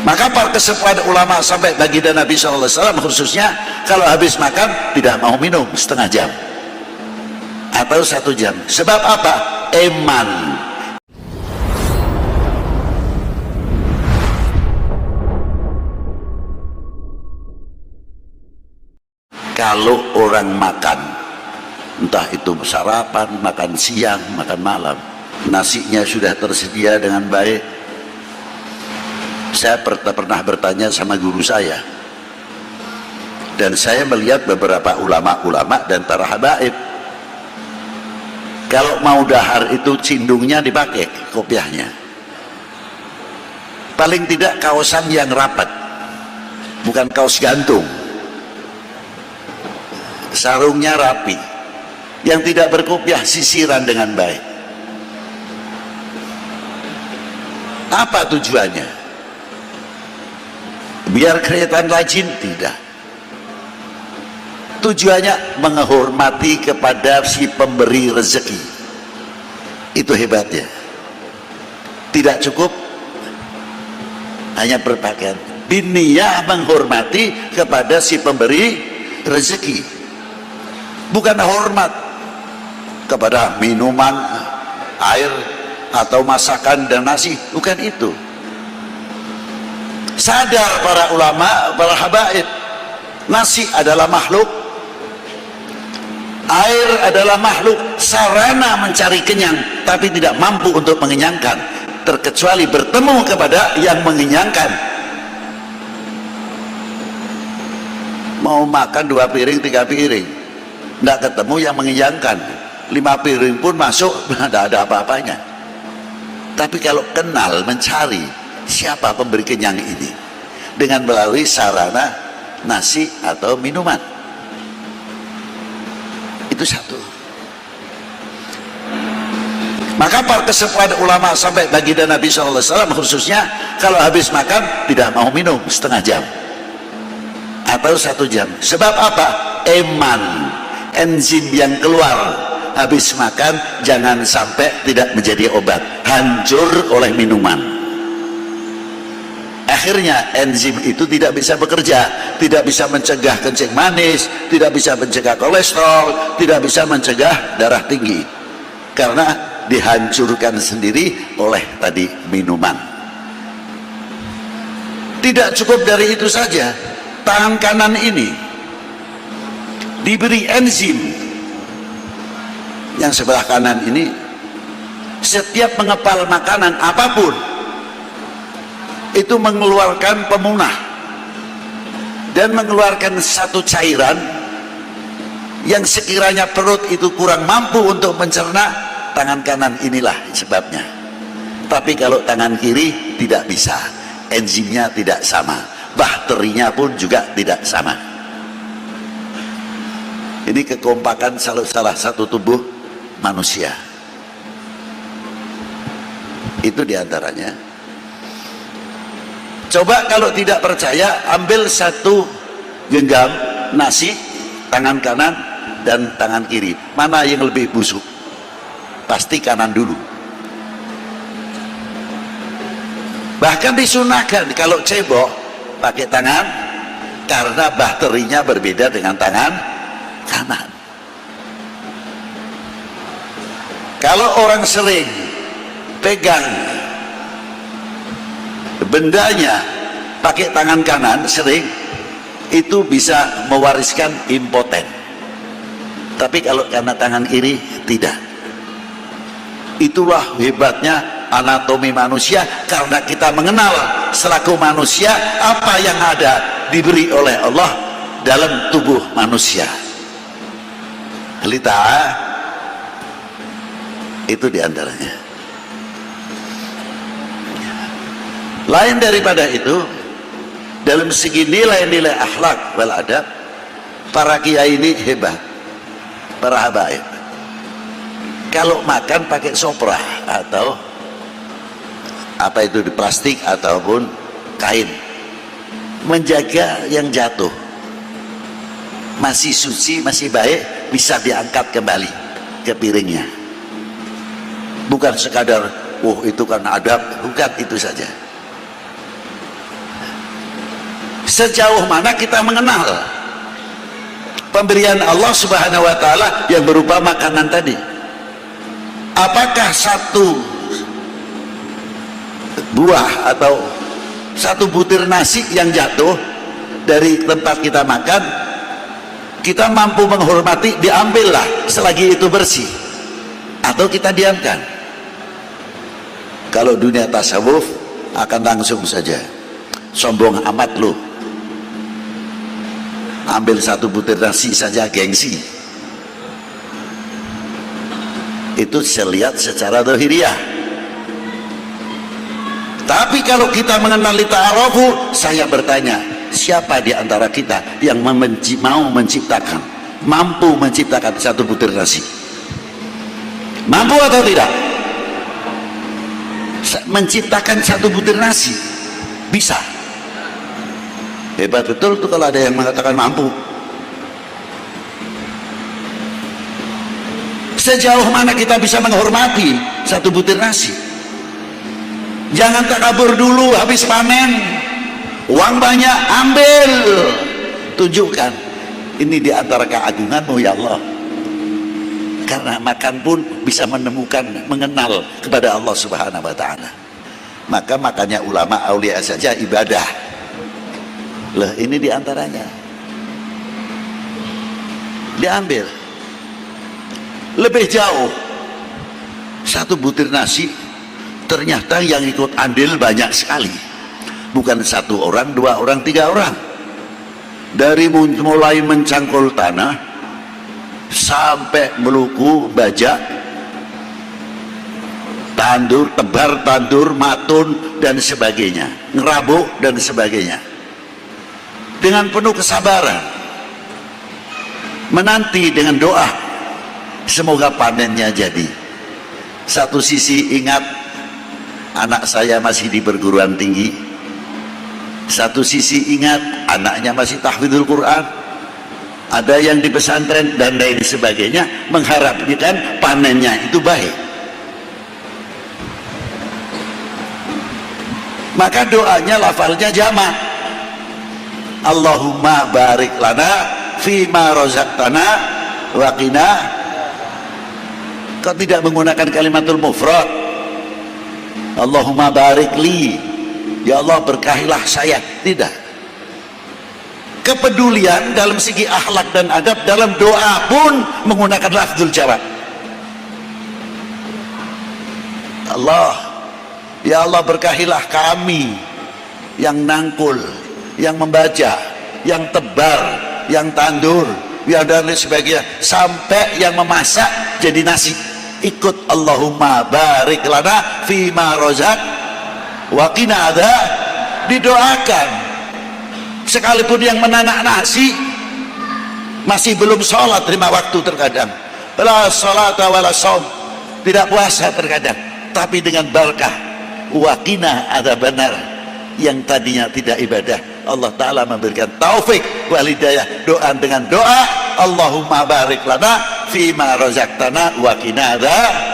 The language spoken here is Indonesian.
Maka para kesepuhan ulama sampai baginda Nabi SAW khususnya kalau habis makan tidak mau minum setengah jam atau 1 jam. Sebab apa? Eman. Kalau orang makan, entah itu sarapan, makan siang, makan malam, nasinya sudah tersedia dengan baik. Saya pernah bertanya sama guru saya, dan saya melihat beberapa ulama-ulama dan para habaib, kalau mau dahar itu cindungnya dipakai, kopiahnya paling tidak kaosan yang rapat, bukan kaos gantung. Sarungnya rapi, yang tidak berkopiah, sisiran dengan baik. Apa tujuannya? Biar kelihatan rajin? Tidak. Tujuannya menghormati kepada si pemberi rezeki. Itu hebatnya. Tidak cukup hanya berpakaian, biniyah menghormati kepada si pemberi rezeki. Bukan hormat kepada minuman, air, atau masakan dan nasi, bukan itu. Sadar para ulama, para habaib, nasi adalah makhluk, air adalah makhluk, sarana mencari kenyang, tapi tidak mampu untuk mengenyangkan, terkecuali bertemu kepada yang mengenyangkan. Mau makan 2 piring, 3 piring, tidak ketemu yang mengenyangkan. 5 piring pun masuk, tidak ada apa-apanya. Tapi kalau kenal, mencari siapa pemberi kenyang ini dengan melalui sarana nasi atau minuman, itu satu. Maka para kesepuhan ulama sampai baginda Nabi SAW khususnya kalau habis makan tidak mau minum setengah jam atau 1 jam. Sebab apa? Eman, enzim yang keluar habis makan jangan sampai tidak menjadi obat, hancur oleh minuman. Akhirnya enzim itu tidak bisa bekerja, tidak bisa mencegah kencing manis, tidak bisa mencegah kolesterol, tidak bisa mencegah darah tinggi, karena dihancurkan sendiri oleh tadi minuman. Tidak cukup dari itu saja, tangan kanan ini diberi enzim yang sebelah kanan ini, setiap mengepal makanan apapun itu mengeluarkan pemunah dan mengeluarkan satu cairan yang sekiranya perut itu kurang mampu untuk mencerna, tangan kanan inilah sebabnya. Tapi kalau tangan kiri tidak bisa, enzimnya tidak sama, bakterinya pun juga tidak sama. Ini kekompakan salah satu tubuh manusia. Itu diantaranya. Coba kalau tidak percaya, ambil 1 genggam nasi, tangan kanan dan tangan kiri, mana yang lebih busuk? Pasti kanan dulu. Bahkan disunahkan kalau cebok pakai tangan, karena bakterinya berbeda dengan tangan kanan. Kalau orang sering pegang bendanya pakai tangan kanan sering, itu bisa mewariskan impoten. Tapi kalau karena tangan kiri tidak. Itulah hebatnya anatomi manusia, karena kita mengenal selaku manusia apa yang ada diberi oleh Allah dalam tubuh manusia. Lita itu diantaranya. Lain daripada itu, dalam segi nilai-nilai akhlak wal adab, para kiai ini hebat, para habaib. Kalau makan pakai sopra atau apa itu, di plastik ataupun kain, menjaga yang jatuh masih suci, masih baik, bisa diangkat kembali ke piringnya. Bukan sekadar, oh itu kan adab, bukan itu saja. sejauh mana kita mengenal pemberian Allah Subhanahu wa Ta'ala yang berupa makanan tadi. Apakah satu buah atau satu butir nasi yang jatuh dari tempat kita makan, kita mampu menghormati, diambillah selagi itu bersih, atau kita diamkan? Kalau dunia tasawuf akan langsung saja, sombong amat lu, ambil satu butir nasi saja gengsi. Itu saya lihat secara zahiriyah. Tapi kalau kita mengenali ta'arufu, saya bertanya, siapa di antara kita yang mau menciptakan, mampu menciptakan satu butir nasi? Mampu atau tidak? Menciptakan satu butir nasi bisa. Hebat betul tuh kalau ada yang mengatakan mampu. Sejauh mana kita bisa menghormati satu butir nasi? Jangan takabur dulu, habis panen uang banyak, ambil, tunjukkan ini di antara keagunganmu ya Allah. Karena makan pun bisa menemukan, mengenal kepada Allah Subhanahu wa Ta'ala. Maka makanya ulama aulia saja ibadah. Lah ini diantaranya diambil. Lebih jauh, satu butir nasi ternyata yang ikut andil banyak sekali, bukan satu orang, dua orang, tiga orang. Dari mulai mencangkul tanah sampai meluku, bajak, tandur, tebar tandur, matun dan sebagainya, ngerabuk dan sebagainya, dengan penuh kesabaran menanti dengan doa semoga panennya jadi. Satu sisi ingat anak saya masih di perguruan tinggi, satu sisi ingat anaknya masih tahfidzul Quran, ada yang di pesantren dan lain sebagainya, mengharapkan panennya itu baik. Maka doanya, lafalnya jamak, Allahumma barik lana fima razaqtana wa qina. Kok tidak menggunakan kalimatul mufrad? Allahumma barik li, ya Allah berkahilah saya. Tidak. Kepedulian dalam segi akhlak dan adab dalam doa pun menggunakan lafzul jawab. Allah, ya Allah berkahilah kami yang nangkul, yang membaca, yang tebar, yang tandur, yang dan lain sebagainya, sampai yang memasak jadi nasi. Ikut Allahumma barik lana fima rozak wa qina adzab, didoakan. Sekalipun yang menanak nasi masih belum sholat 5 waktu terkadang, la sholata wala shaum, tidak puasa terkadang, tapi dengan barakah wa qina adzabannar, yang tadinya tidak ibadah, Allah Ta'ala memberikan taufik wal hidayah. Doa dengan doa Allahumma barik lana fima razaqtana wa qina adzab.